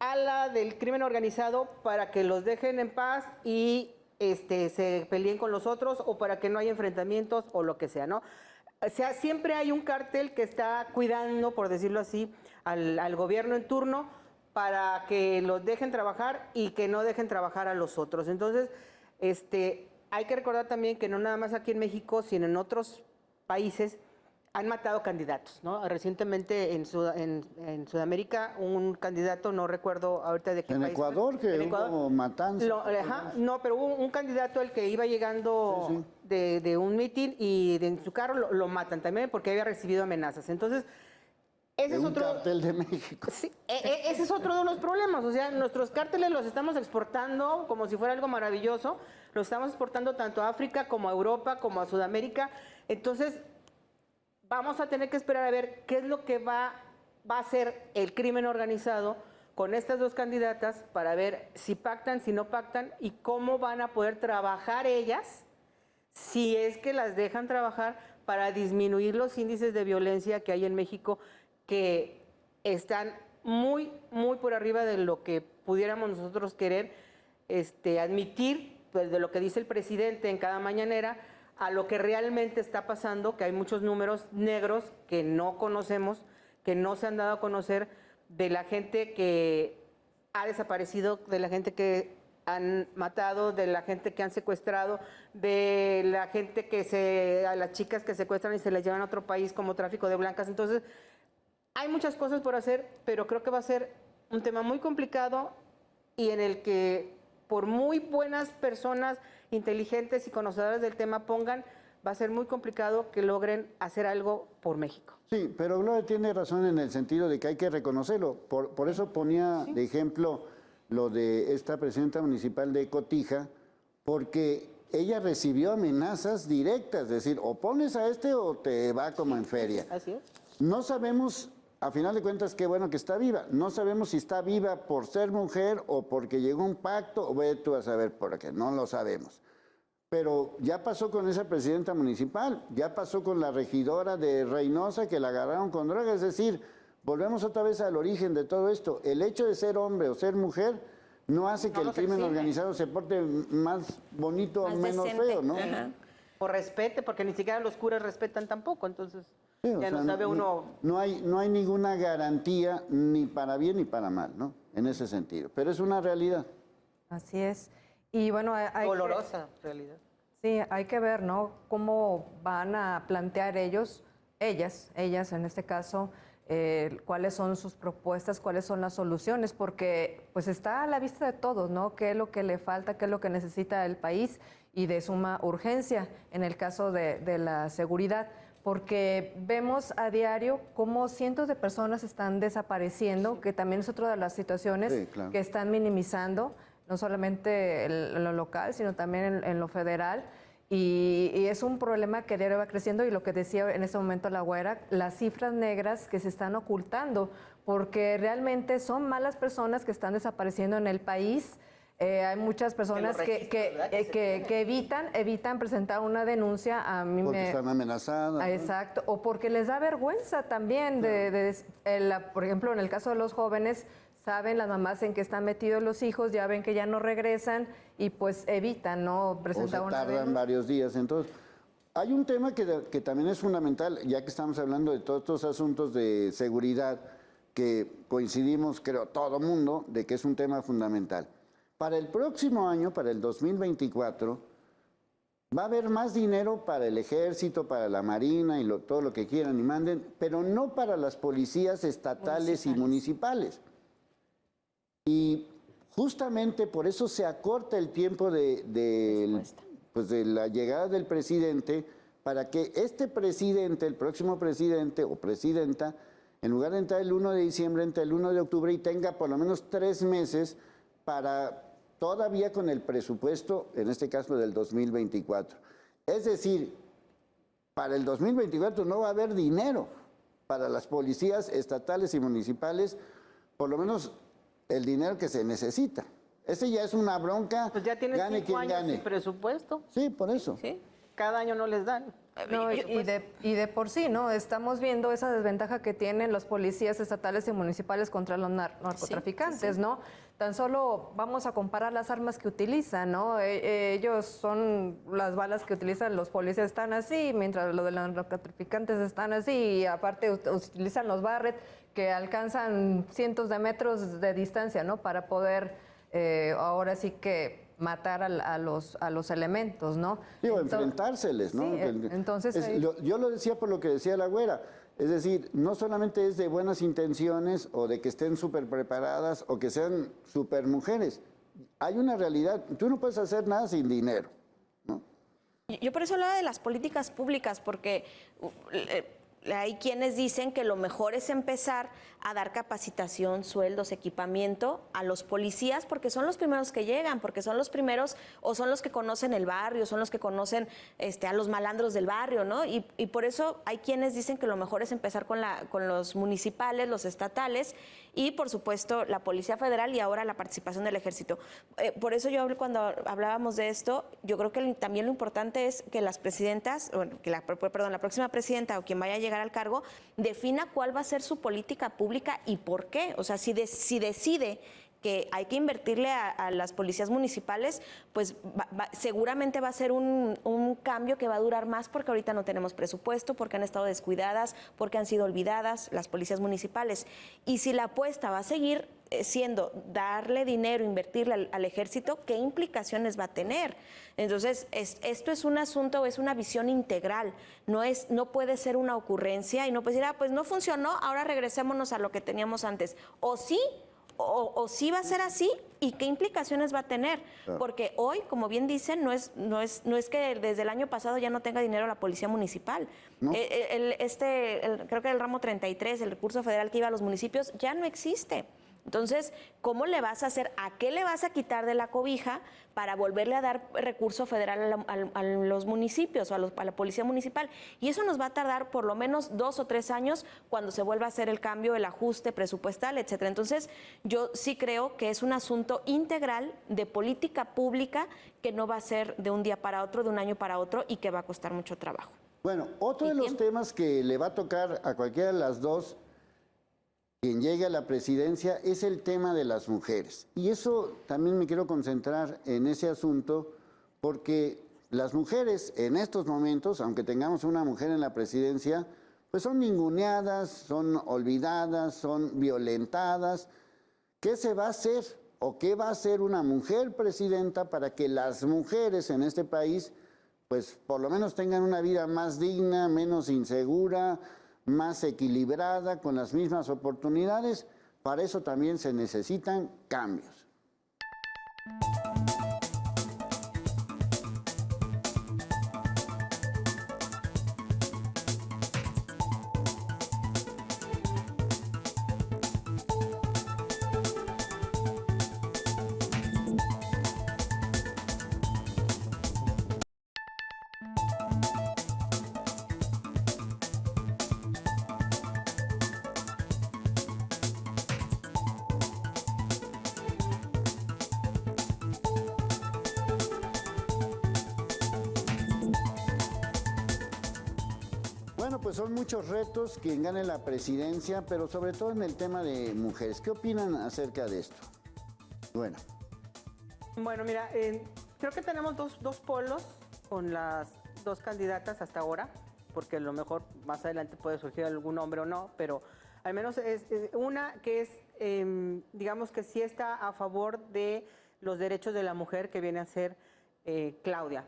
Speaker 3: ala del crimen organizado para que los dejen en paz y se peleen con los otros o para que no haya enfrentamientos o lo que sea, ¿no? O sea, siempre hay un cártel que está cuidando, por decirlo así, al gobierno en turno para que los dejen trabajar y que no dejen trabajar a los otros. Entonces, hay que recordar también que no nada más aquí en México, sino en otros países han matado candidatos, ¿no? Recientemente en Sudamérica, un candidato, no recuerdo ahorita de qué país.
Speaker 1: Ecuador, que hubo matanza.
Speaker 3: No, pero hubo un candidato el que iba llegando de un mitin y en su carro lo matan también porque había recibido amenazas. Entonces, ese es otro
Speaker 1: cártel de México.
Speaker 3: Sí, ese es otro de los problemas. O sea, nuestros cárteles los estamos exportando como si fuera algo maravilloso. Los estamos exportando tanto a África como a Europa, como a Sudamérica. Entonces, vamos a tener que esperar a ver qué es lo que va a hacer el crimen organizado con estas dos candidatas para ver si pactan, si no pactan y cómo van a poder trabajar ellas, si es que las dejan trabajar para disminuir los índices de violencia que hay en México, que están muy, muy por arriba de lo que pudiéramos nosotros querer admitir, pues, de lo que dice el presidente en cada mañanera, a lo que realmente está pasando, que hay muchos números negros que no conocemos, que no se han dado a conocer, de la gente que ha desaparecido, de la gente que han matado, de la gente que han secuestrado, de la gente a las chicas que secuestran y se las llevan a otro país como tráfico de blancas. Entonces, hay muchas cosas por hacer, pero creo que va a ser un tema muy complicado y en el que por muy buenas personas inteligentes y conocedoras del tema pongan, va a ser muy complicado que logren hacer algo por México.
Speaker 1: Sí, pero Gloria tiene razón en el sentido de que hay que reconocerlo. Por eso ponía de ejemplo lo de esta presidenta municipal de Cotija, porque ella recibió amenazas directas, es decir, o pones a este o te va como en feria.
Speaker 3: Así es.
Speaker 1: No sabemos, a final de cuentas, qué bueno que está viva. No sabemos si está viva por ser mujer o porque llegó un pacto, o ve tú a saber por qué, no lo sabemos. Pero ya pasó con esa presidenta municipal, ya pasó con la regidora de Reynosa que la agarraron con droga, es decir, volvemos otra vez al origen de todo esto. El hecho de ser hombre o ser mujer no hace que el crimen organizado se porte más bonito o menos feo, ¿no?
Speaker 5: Ajá.
Speaker 3: O respete, porque ni siquiera los curas respetan tampoco, entonces
Speaker 1: Sí,
Speaker 3: ya no sabe uno.
Speaker 1: No hay ninguna garantía ni para bien ni para mal, ¿no? En ese sentido. Pero es una realidad.
Speaker 4: Así es. Y bueno, hay
Speaker 3: Dolorosa realidad.
Speaker 4: sí, hay que ver, ¿no? Cómo van a plantear ellas en este caso, cuáles son sus propuestas, cuáles son las soluciones, porque pues está a la vista de todos, ¿no? Qué es lo que le falta, qué es lo que necesita el país y de suma urgencia en el caso de la seguridad, porque vemos a diario cómo cientos de personas están desapareciendo, que también es otra de las situaciones
Speaker 1: Sí, claro.
Speaker 4: que están minimizando, no solamente en lo local, sino también en lo federal. Y es un problema que diario va creciendo y lo que decía en este momento la güera, las cifras negras que se están ocultando, porque realmente son malas personas que están desapareciendo en el país. Hay muchas personas que evitan presentar una denuncia. A mí
Speaker 1: Porque están amenazadas, ¿no?
Speaker 4: Exacto, o porque les da vergüenza también, por ejemplo, en el caso de los jóvenes, saben las mamás en qué están metidos los hijos, ya ven que ya no regresan y pues evitan, ¿no? Presentar
Speaker 1: o se
Speaker 4: una
Speaker 1: tardan
Speaker 4: denuncia.
Speaker 1: varios días. Entonces, hay un tema que también es fundamental, ya que estamos hablando de todos estos asuntos de seguridad, que coincidimos, creo, todo mundo, de que es un tema fundamental. Para el próximo año, para el 2024, va a haber más dinero para el ejército, para la marina y todo lo que quieran y manden, pero no para las policías estatales y municipales. Y justamente por eso se acorta el tiempo de la llegada del presidente, para que este presidente, el próximo presidente o presidenta, en lugar de entrar el 1 de diciembre, entre el 1 de octubre y tenga por lo menos 3 meses para todavía con el presupuesto, en este caso del 2024. Es decir, para el 2024 no va a haber dinero para las policías estatales y municipales, por lo menos el dinero que se necesita. Ese ya es una bronca,
Speaker 3: Pues ya tienen
Speaker 1: gane
Speaker 3: 5
Speaker 1: quien
Speaker 3: años
Speaker 1: gane.
Speaker 3: sin presupuesto.
Speaker 1: Sí, por eso.
Speaker 5: ¿Sí?
Speaker 3: Cada año no les dan.
Speaker 4: No, y de por sí, ¿no? Estamos viendo esa desventaja que tienen los policías estatales y municipales contra los narcotraficantes, ¿no? Tan solo vamos a comparar las armas que utilizan, ¿no? Ellos son, las balas que utilizan los policías están así, mientras los de los narcotraficantes están así, y aparte utilizan los Barrett que alcanzan cientos de metros de distancia, ¿no? Para poder ahora sí que matar a los elementos, ¿no?
Speaker 1: Digo, enfrentárseles, ¿no?
Speaker 4: Sí, entonces
Speaker 1: yo lo decía por lo que decía la güera, es decir, no solamente es de buenas intenciones o de que estén súper preparadas o que sean súper mujeres, hay una realidad, tú no puedes hacer nada sin dinero, ¿no?
Speaker 5: Yo por eso hablaba de las políticas públicas, porque hay quienes dicen que lo mejor es empezar a dar capacitación, sueldos, equipamiento a los policías, porque son los primeros que llegan, porque son los primeros o son los que conocen el barrio, son los que conocen a los malandros del barrio, ¿no? Y por eso hay quienes dicen que lo mejor es empezar con los municipales, los estatales y, por supuesto, la Policía Federal y ahora la participación del Ejército. Por eso yo, cuando hablábamos de esto, yo creo que también lo importante es que las presidentas, bueno, que la próxima presidenta o quien vaya a llegar al cargo, defina cuál va a ser su política pública y por qué. O sea, si decide que hay que invertirle a las policías municipales, pues seguramente va a ser un cambio que va a durar más, porque ahorita no tenemos presupuesto, porque han estado descuidadas, porque han sido olvidadas las policías municipales. Y si la apuesta va a seguir siendo darle dinero, invertirle al ejército, ¿qué implicaciones va a tener? Entonces, esto es un asunto, es una visión integral, no puede ser una ocurrencia y no puede decir, pues no funcionó, ahora regresémonos a lo que teníamos antes. O sí, o sí va a ser así y qué implicaciones va a tener.
Speaker 1: Claro.
Speaker 5: Porque hoy, como bien dicen, no es que desde el año pasado ya no tenga dinero la Policía Municipal.
Speaker 1: ¿No?
Speaker 5: Creo que el ramo 33, el recurso federal que iba a los municipios, ya no existe. Entonces, ¿cómo le vas a hacer? ¿A qué le vas a quitar de la cobija para volverle a dar recurso federal a los municipios o a la policía municipal? Y eso nos va a tardar por lo menos 2 o 3 años cuando se vuelva a hacer el cambio, el ajuste presupuestal, etcétera. Entonces, yo sí creo que es un asunto integral de política pública que no va a ser de un día para otro, de un año para otro y que va a costar mucho trabajo.
Speaker 1: Bueno, otro de los temas que le va a tocar a cualquiera de las dos quien llegue a la presidencia es el tema de las mujeres. Y eso también me quiero concentrar en ese asunto porque las mujeres en estos momentos, aunque tengamos una mujer en la presidencia, pues son ninguneadas, son olvidadas, son violentadas. ¿Qué se va a hacer o qué va a hacer una mujer presidenta para que las mujeres en este país pues por lo menos tengan una vida más digna, menos insegura, más equilibrada, con las mismas oportunidades? Para eso también se necesitan cambios. Bueno, pues son muchos retos quien gane la presidencia, pero sobre todo en el tema de mujeres. ¿Qué opinan acerca de esto? Bueno,
Speaker 3: Bueno, mira, creo que tenemos dos polos con las dos candidatas hasta ahora, porque a lo mejor más adelante puede surgir algún hombre o no, pero al menos es una que es, digamos que sí está a favor de los derechos de la mujer, que viene a ser Claudia.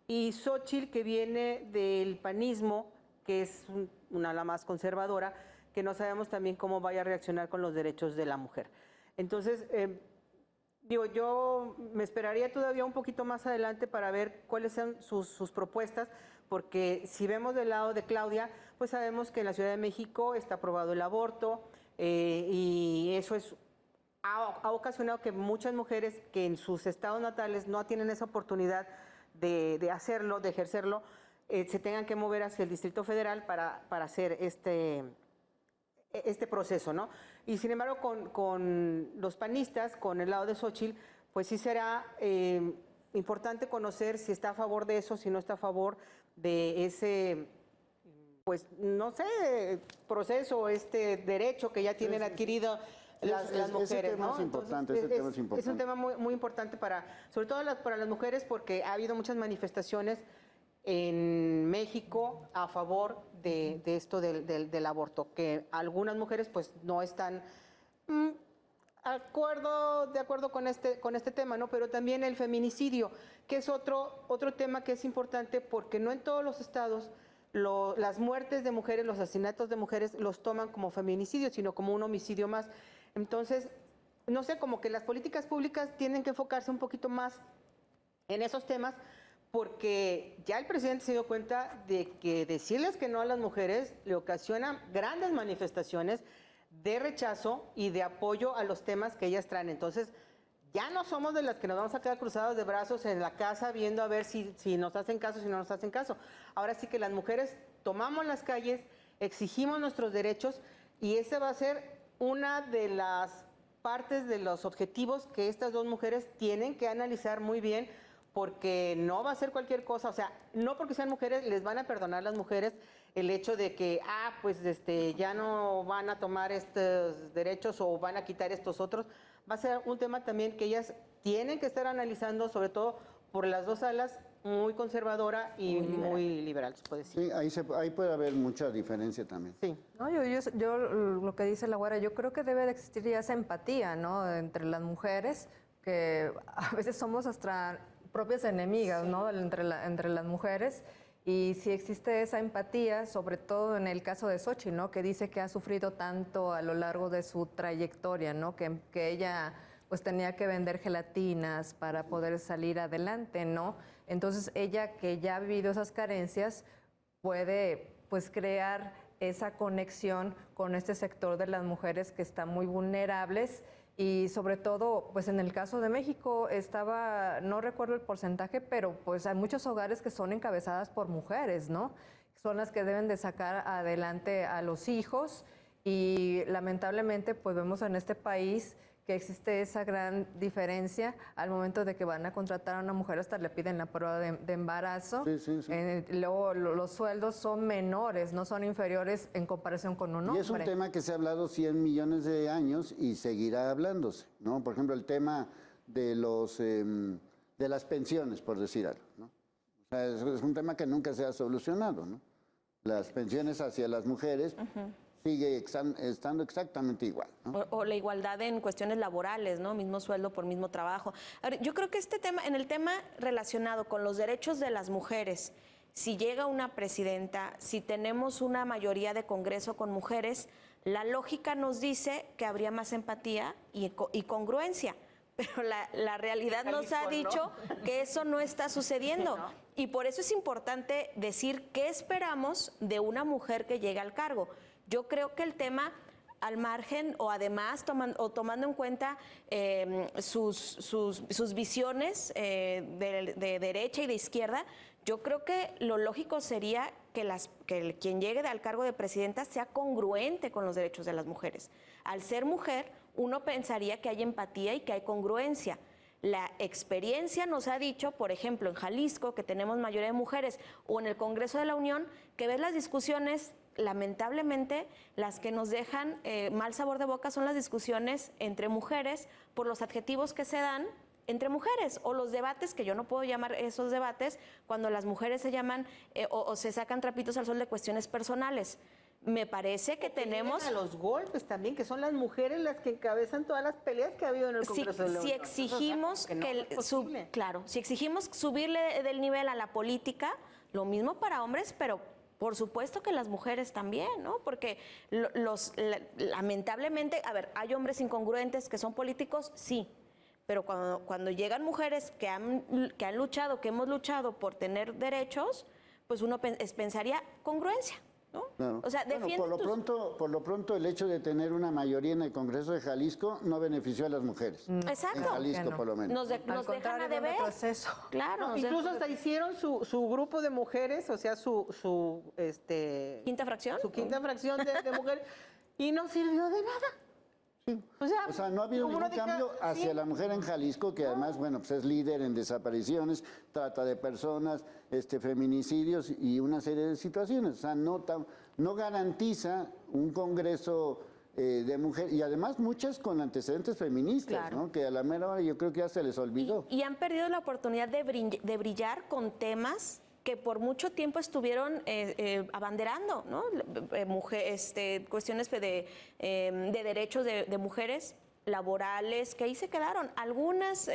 Speaker 3: Y Xóchitl, que viene del panismo, que es una ala más conservadora, que no sabemos también cómo vaya a reaccionar con los derechos de la mujer. Entonces, yo me esperaría todavía un poquito más adelante para ver cuáles son sus propuestas, porque si vemos del lado de Claudia, pues sabemos que en la Ciudad de México está aprobado el aborto, y eso ha ocasionado que muchas mujeres que en sus estados natales no tienen esa oportunidad de hacerlo, de ejercerlo, se tengan que mover hacia el Distrito Federal para hacer este proceso, ¿no? Y sin embargo, con los panistas, con el lado de Xóchitl, pues sí será importante conocer si está a favor de eso, si no está a favor de ese, pues no sé, proceso, derecho que ya tienen adquirido las mujeres.
Speaker 1: Ese tema,
Speaker 3: ¿no?
Speaker 1: es importante,
Speaker 3: Entonces,
Speaker 1: ese tema es importante.
Speaker 3: Es un tema muy importante sobre todo para las mujeres, porque ha habido muchas manifestaciones en México a favor de esto del aborto, que algunas mujeres pues no están de acuerdo con este tema, ¿no? Pero también el feminicidio, que es otro tema que es importante, porque no en todos los estados las muertes de mujeres, los asesinatos de mujeres los toman como feminicidio, sino como un homicidio más. Entonces, no sé, como que las políticas públicas tienen que enfocarse un poquito más en esos temas, porque ya el presidente se dio cuenta de que decirles que no a las mujeres le ocasiona grandes manifestaciones de rechazo y de apoyo a los temas que ellas traen. Entonces, ya no somos de las que nos vamos a quedar cruzados de brazos en la casa viendo a ver si nos hacen caso, si no nos hacen caso. Ahora sí que las mujeres tomamos las calles, exigimos nuestros derechos, y ese va a ser una de las partes de los objetivos que estas dos mujeres tienen que analizar muy bien, porque no va a ser cualquier cosa. O sea, no porque sean mujeres les van a perdonar las mujeres el hecho de que, pues ya no van a tomar estos derechos o van a quitar estos otros. Va a ser un tema también que ellas tienen que estar analizando, sobre todo por las dos alas, muy conservadora y muy liberal, se puede decir.
Speaker 1: Sí, ahí puede haber mucha diferencia también.
Speaker 3: Sí.
Speaker 4: No, yo lo que dice la güera, yo creo que debe de existir ya esa empatía, ¿no? Entre las mujeres, que a veces somos hasta propias enemigas, ¿no? Entre las mujeres, Y si existe esa empatía, sobre todo en el caso de Xochitl, ¿no? Que dice que ha sufrido tanto a lo largo de su trayectoria, ¿no? Que ella pues tenía que vender gelatinas para poder salir adelante, ¿no? Entonces ella, que ya ha vivido esas carencias, puede pues crear esa conexión con este sector de las mujeres que están muy vulnerables. Y sobre todo, pues en el caso de México no recuerdo el porcentaje, pero pues hay muchos hogares que son encabezadas por mujeres, ¿no? Son las que deben de sacar adelante a los hijos y lamentablemente pues vemos en este país que existe esa gran diferencia al momento de que van a contratar a una mujer, hasta le piden la prueba de embarazo.
Speaker 1: Sí.
Speaker 4: Luego los sueldos son menores, no son inferiores en comparación con un hombre.
Speaker 1: Y es un tema que se ha hablado 100 millones de años y seguirá hablándose, ¿no? Por ejemplo, el tema de de las pensiones, por decir algo, ¿no? O sea, es un tema que nunca se ha solucionado, ¿no? Las pensiones hacia las mujeres sigue estando exactamente igual, ¿no?
Speaker 5: O la igualdad en cuestiones laborales, ¿no? Mismo sueldo por mismo trabajo. Ahora, yo creo que en el tema relacionado con los derechos de las mujeres, si llega una presidenta, si tenemos una mayoría de Congreso con mujeres, la lógica nos dice que habría más empatía y congruencia. Pero la realidad nos ha dicho que eso no está sucediendo. Y por eso es importante decir qué esperamos de una mujer que llegue al cargo. Yo creo que el tema, al margen o además tomando en cuenta sus visiones de derecha y de izquierda, yo creo que lo lógico sería que quien llegue al cargo de presidenta sea congruente con los derechos de las mujeres. Al ser mujer, uno pensaría que hay empatía y que hay congruencia. La experiencia nos ha dicho, por ejemplo, en Jalisco, que tenemos mayoría de mujeres, o en el Congreso de la Unión, que ves las discusiones, lamentablemente, las que nos dejan mal sabor de boca son las discusiones entre mujeres por los adjetivos que se dan entre mujeres, o los debates, que yo no puedo llamar esos debates, cuando las mujeres se llaman o se sacan trapitos al sol de cuestiones personales. Me parece que tenemos...
Speaker 3: a los golpes también, que son las mujeres las que encabezan todas las peleas que ha habido en el Congreso de la Unión.
Speaker 5: Si exigimos si exigimos subirle del nivel a la política, lo mismo para hombres, pero por supuesto que las mujeres también, ¿no? Porque lamentablemente, a ver, hay hombres incongruentes que son políticos, sí, pero cuando llegan mujeres que han luchado, que hemos luchado por tener derechos, pues uno pensaría congruencia, ¿no?
Speaker 1: Claro.
Speaker 5: O sea,
Speaker 1: bueno, por lo pronto el hecho de tener una mayoría en el Congreso de Jalisco no benefició a las mujeres.
Speaker 5: Exacto.
Speaker 1: En Jalisco, por lo menos.
Speaker 5: Nos dejan a deber. Claro.
Speaker 3: No, incluso hasta hicieron su grupo de mujeres, o sea, su
Speaker 5: ¿Quinta fracción?
Speaker 3: Su quinta fracción de mujeres, y no sirvió de nada.
Speaker 1: Sí.
Speaker 3: O
Speaker 1: sea, no ha habido ningún cambio hacia la mujer en Jalisco, que además, bueno, pues es líder en desapariciones, trata de personas, feminicidios y una serie de situaciones. O sea, no garantiza un Congreso de mujeres, y además muchas con antecedentes feministas, claro, ¿no? Que a la mera hora yo creo que ya se les olvidó.
Speaker 5: Y han perdido la oportunidad de brillar con temas que por mucho tiempo estuvieron abanderando, ¿no? Cuestiones de derechos de mujeres laborales, que ahí se quedaron. Algunas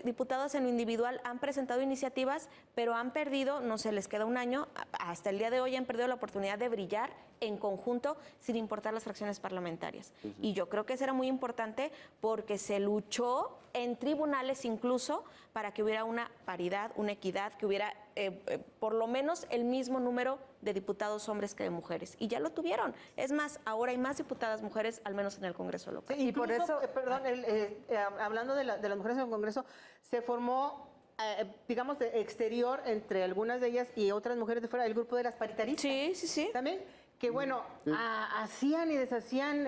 Speaker 5: diputadas en lo individual han presentado iniciativas, pero han perdido, no se les queda un año, hasta el día de hoy han perdido la oportunidad de brillar en conjunto, sin importar las fracciones parlamentarias. Sí. Y yo creo que eso era muy importante porque se luchó en tribunales incluso para que hubiera una paridad, una equidad, que hubiera por lo menos el mismo número de diputados hombres que de mujeres. Y ya lo tuvieron. Es más, ahora hay más diputadas mujeres, al menos en el Congreso local.
Speaker 3: Sí, y por eso, hablando de las mujeres en el Congreso, se formó, digamos, de exterior entre algunas de ellas y otras mujeres de fuera, el grupo de las paritaristas.
Speaker 5: Sí.
Speaker 3: También, que bueno, hacían y deshacían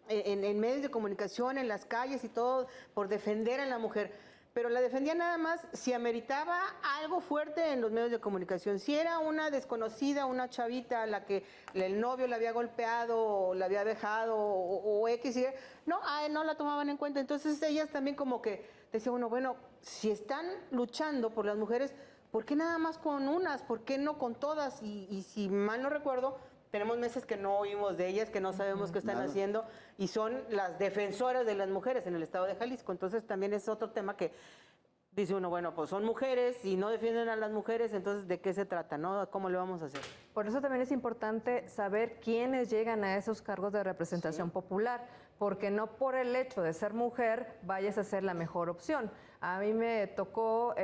Speaker 3: en medios de comunicación, en las calles y todo, por defender a la mujer. Pero la defendía nada más si ameritaba algo fuerte en los medios de comunicación. Si era una desconocida, una chavita a la que el novio la había golpeado o la había dejado o X, no la tomaban en cuenta. Entonces ellas también como que decían, bueno, si están luchando por las mujeres, ¿por qué nada más con unas? ¿Por qué no con todas? Y si mal no recuerdo, tenemos meses que no oímos de ellas, que no sabemos qué están haciendo, y son las defensoras de las mujeres en el estado de Jalisco. Entonces también es otro tema que dice uno, bueno, pues son mujeres y no defienden a las mujeres, entonces ¿de qué se trata, no? ¿Cómo le vamos a hacer?
Speaker 4: Por eso también es importante saber quiénes llegan a esos cargos de representación popular, porque no por el hecho de ser mujer vayas a ser la mejor opción. A mí me tocó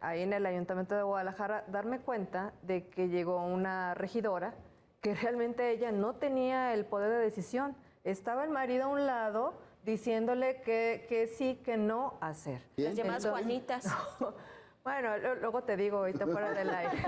Speaker 4: ahí en el Ayuntamiento de Guadalajara darme cuenta de que llegó una regidora que realmente ella no tenía el poder de decisión. Estaba el marido a un lado diciéndole que sí, que no hacer.
Speaker 5: Las llamadas Juanitas.
Speaker 4: Bueno, luego te digo ahorita fuera del aire.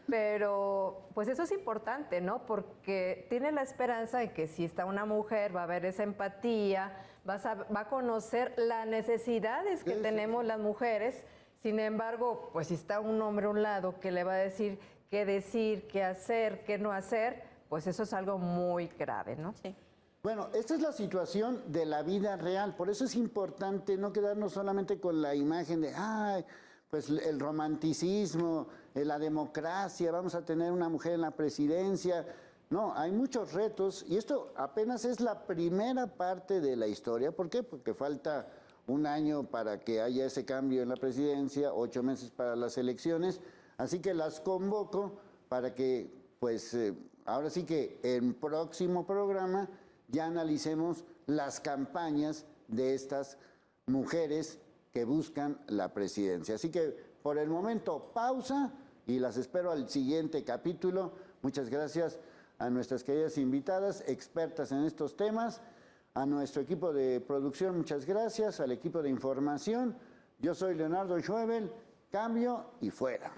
Speaker 4: Pero pues eso es importante, ¿no? Porque tiene la esperanza de que si está una mujer va a haber esa empatía, va a conocer las necesidades que tenemos las mujeres. Sin embargo, pues si está un hombre a un lado que le va a decir, qué hacer, qué no hacer, pues eso es algo muy grave, ¿no?
Speaker 5: Sí.
Speaker 1: Bueno, esta es la situación de la vida real, por eso es importante no quedarnos solamente con la imagen de, ay, pues el romanticismo, la democracia, vamos a tener una mujer en la presidencia. No, hay muchos retos y esto apenas es la primera parte de la historia. ¿Por qué? Porque falta un año para que haya ese cambio en la presidencia, 8 meses para las elecciones, así que las convoco para que, pues, ahora sí que en próximo programa ya analicemos las campañas de estas mujeres que buscan la presidencia. Así que por el momento pausa y las espero al siguiente capítulo. Muchas gracias a nuestras queridas invitadas, expertas en estos temas, a nuestro equipo de producción, muchas gracias, al equipo de información. Yo soy Leonardo Schwebel, cambio y fuera.